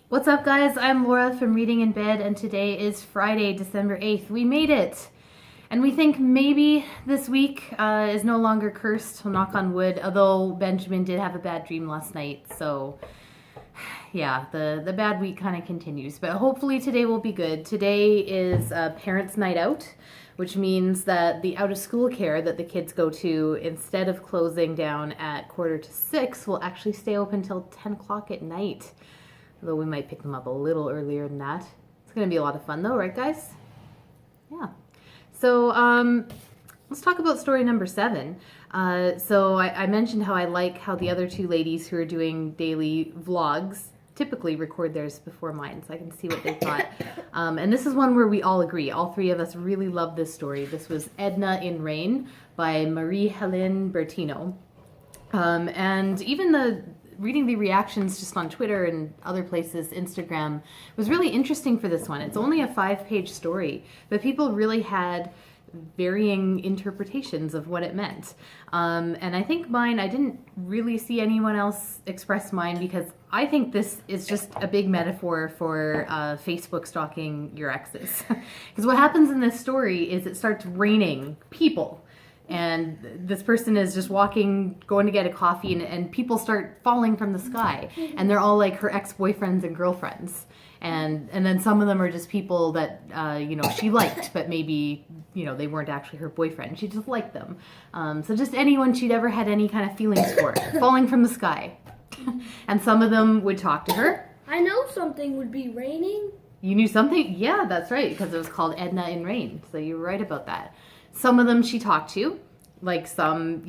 What's up, guys? I'm Laura from Reading in Bed, and today is Friday, December 8th. We made it! And we think maybe this week is no longer cursed, we'll knock on wood, although Benjamin did have a bad dream last night, so yeah, the bad week kind of continues. But hopefully today will be good. Today is Parents' Night Out, which means that the out-of-school care that the kids go to, instead of closing down at 5:45, will actually stay open till 10 o'clock at night. Although we might pick them up a little earlier than that. It's going to be a lot of fun though, right guys? Yeah. So let's talk about story number 7. So I mentioned how I like how the other two ladies who are doing daily vlogs typically record theirs before mine, so I can see what they thought. And this is one where we all agree. All three of us really love this story. This was Edna in Rain by Marie-Helene Bertino. And even reading the reactions just on Twitter and other places, Instagram, was really interesting for this one. It's only a 5-page story, but people really had varying interpretations of what it meant. And I think mine, I didn't really see anyone else express mine because I think this is just a big metaphor for Facebook stalking your exes. Because what happens in this story is it starts raining people. And this person is just walking, going to get a coffee, and people start falling from the sky. And they're all like her ex-boyfriends and girlfriends. And then some of them are just people that, she liked, but maybe, they weren't actually her boyfriend. She just liked them. So just anyone she'd ever had any kind of feelings for, falling from the sky. And some of them would talk to her. I know something would be raining. You knew something? Yeah, that's right, because it was called Edna in Rain. So you were right about that. Some of them she talked to, like some,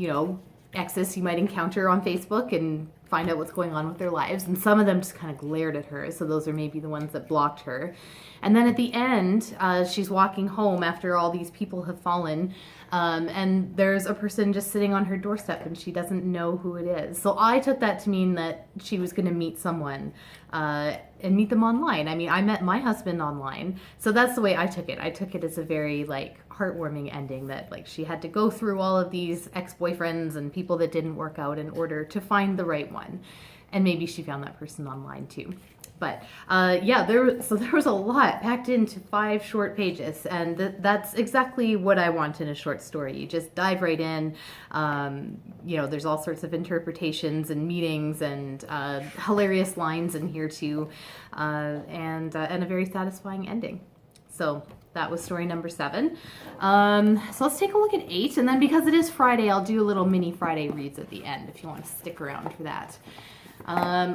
exes you might encounter on Facebook and find out what's going on with their lives. And some of them just kind of glared at her. So those are maybe the ones that blocked her. And then at the end, she's walking home after all these people have fallen. And there's a person just sitting on her doorstep and she doesn't know who it is. So I took that to mean that she was going to meet someone and meet them online. I mean, I met my husband online. So that's the way I took it. I took it as a very heartwarming ending that she had to go through all of these ex-boyfriends and people that didn't work out in order to find the right one. And maybe she found that person online too. But there was a lot packed into 5 short pages, and that's exactly what I want in a short story. You just dive right in. There's all sorts of interpretations and meanings and hilarious lines in here too, and a very satisfying ending. So that was story number 7. So let's take a look at 8, and then because it is Friday, I'll do a little mini Friday reads at the end if you want to stick around for that.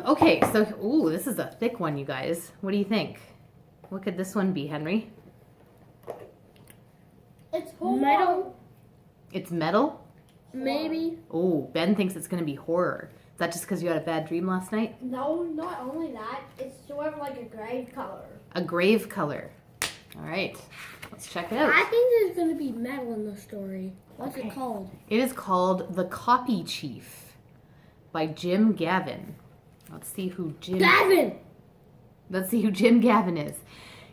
Okay, so, ooh, this is a thick one, you guys. What do you think? What could this one be, Henry? It's metal. It's metal? Maybe. Oh, Ben thinks it's going to be horror. Is that just because you had a bad dream last night? No, not only that. It's sort of like a grave color. A grave color. All right, let's check it out. I think there's going to be metal in the story. What's it called? It is called The Copy Chief by Jim Gavin. Let's see who Jim Gavin is.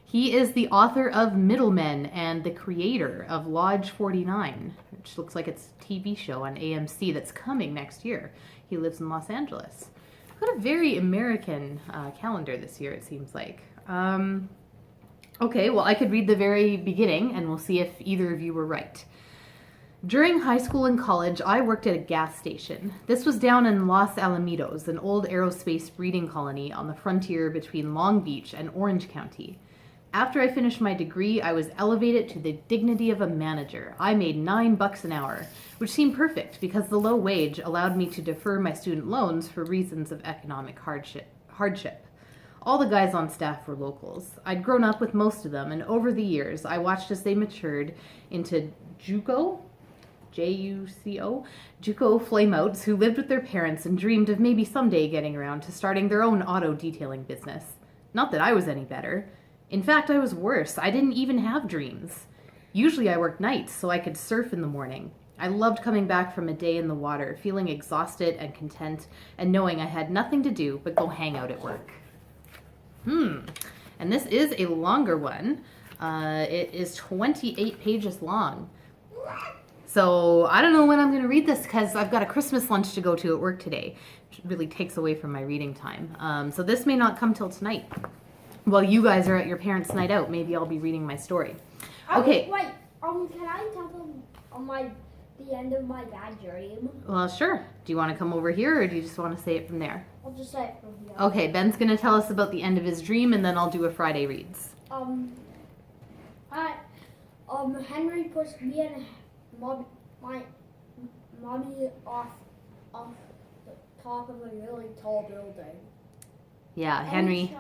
He is the author of Middlemen and the creator of Lodge 49, which looks like it's a TV show on AMC that's coming next year. He lives in Los Angeles. Got a very American calendar this year, it seems like. Okay, well, I could read the very beginning and we'll see if either of you were right. During high school and college, I worked at a gas station. This was down in Los Alamitos, an old aerospace breeding colony on the frontier between Long Beach and Orange County. After I finished my degree, I was elevated to the dignity of a manager. I made $9 an hour, which seemed perfect because the low wage allowed me to defer my student loans for reasons of economic hardship. All the guys on staff were locals. I'd grown up with most of them, and over the years, I watched as they matured into JUCO flameouts who lived with their parents and dreamed of maybe someday getting around to starting their own auto detailing business. Not that I was any better. In fact, I was worse. I didn't even have dreams. Usually I worked nights so I could surf in the morning. I loved coming back from a day in the water, feeling exhausted and content, and knowing I had nothing to do but go hang out at work. And this is a longer one. It is 28 pages long. So I don't know when I'm going to read this because I've got a Christmas lunch to go to at work today, which really takes away from my reading time. So this may not come till tonight. While you guys are at your parents' night out, maybe I'll be reading my story. Okay. Wait, can I tell them on the end of my bad dream? Well, sure. Do you want to come over here or do you just want to say it from there? I'll just say it from here. Okay, Ben's going to tell us about the end of his dream and then I'll do a Friday reads. Henry pushed me and my mommy off the top of a really tall building. Yeah, Henry.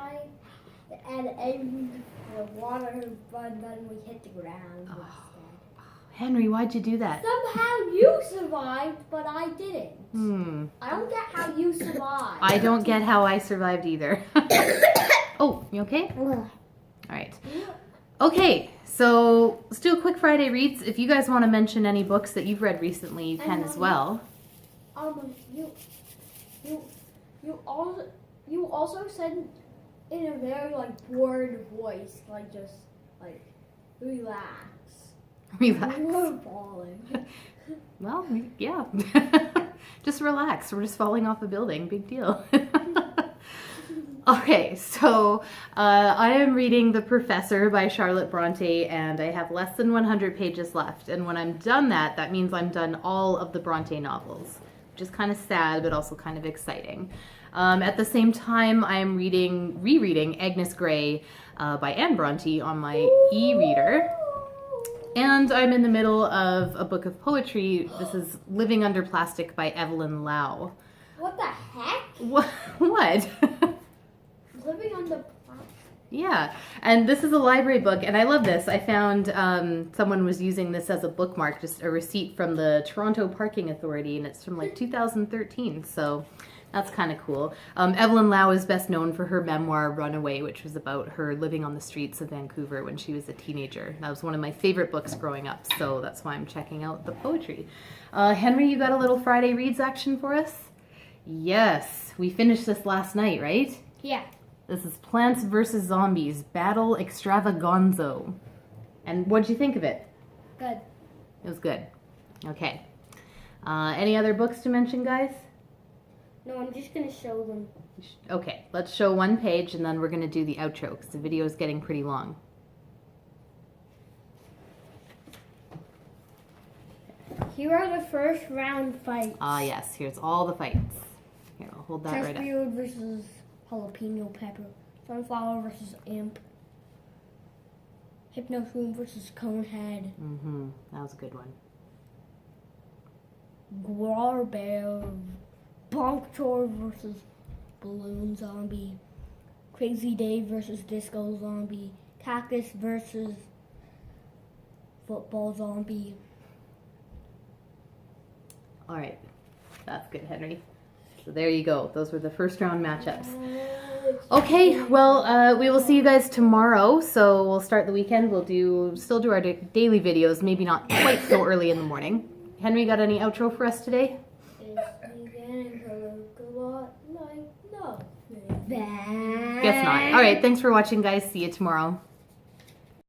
And in the water, but then we hit the ground instead. Henry, why'd you do that? Somehow you survived, but I didn't. I don't get how you survived. I don't get how I survived either. Oh, you okay? All right. Okay, so let's do a quick Friday reads. If you guys want to mention any books that you've read recently, you can as well. You also said in a very bored voice, relax. Relax. You were falling. Well, yeah. Just relax. We're just falling off a building. Big deal. Okay, so I am reading The Professor by Charlotte Bronte, and I have less than 100 pages left. And when I'm done that means I'm done all of the Bronte novels, which is kind of sad, but also kind of exciting. At the same time, I am rereading Agnes Grey by Anne Bronte on my e-reader. And I'm in the middle of a book of poetry. This is Living Under Plastic by Evelyn Lau. What the heck? What? Living under plastic. Yeah, and this is a library book, and I love this. I found someone was using this as a bookmark, just a receipt from the Toronto Parking Authority, and it's from 2013, so that's kind of cool. Evelyn Lau is best known for her memoir, Runaway, which was about her living on the streets of Vancouver when she was a teenager. That was one of my favorite books growing up, so that's why I'm checking out the poetry. Henry, you got a little Friday Reads action for us? Yes, we finished this last night, right? Yeah. This is Plants vs. Zombies, Battle Extravaganzo. And what'd you think of it? Good. It was good. Okay. Any other books to mention, guys? No, I'm just going to show them. Okay, let's show one page and then we're going to do the outro because the video is getting pretty long. Here are the first round fights. Yes, here's all the fights. Here, I'll hold that right up. Chesterfield versus Jalapeno Pepper. Sunflower versus Imp. Hypnoshroom versus Conehead. That was a good one. Garbear. Bonkchor versus Balloon Zombie. Crazy Dave versus Disco Zombie. Cactus versus Football Zombie. All right, that's good, Henry. So there you go. Those were the first round matchups. Okay, well, we will see you guys tomorrow. So we'll start the weekend. We'll still do our daily videos, maybe not quite so early in the morning. Henry, got any outro for us today? No. Guess not. All right, thanks for watching, guys. See you tomorrow.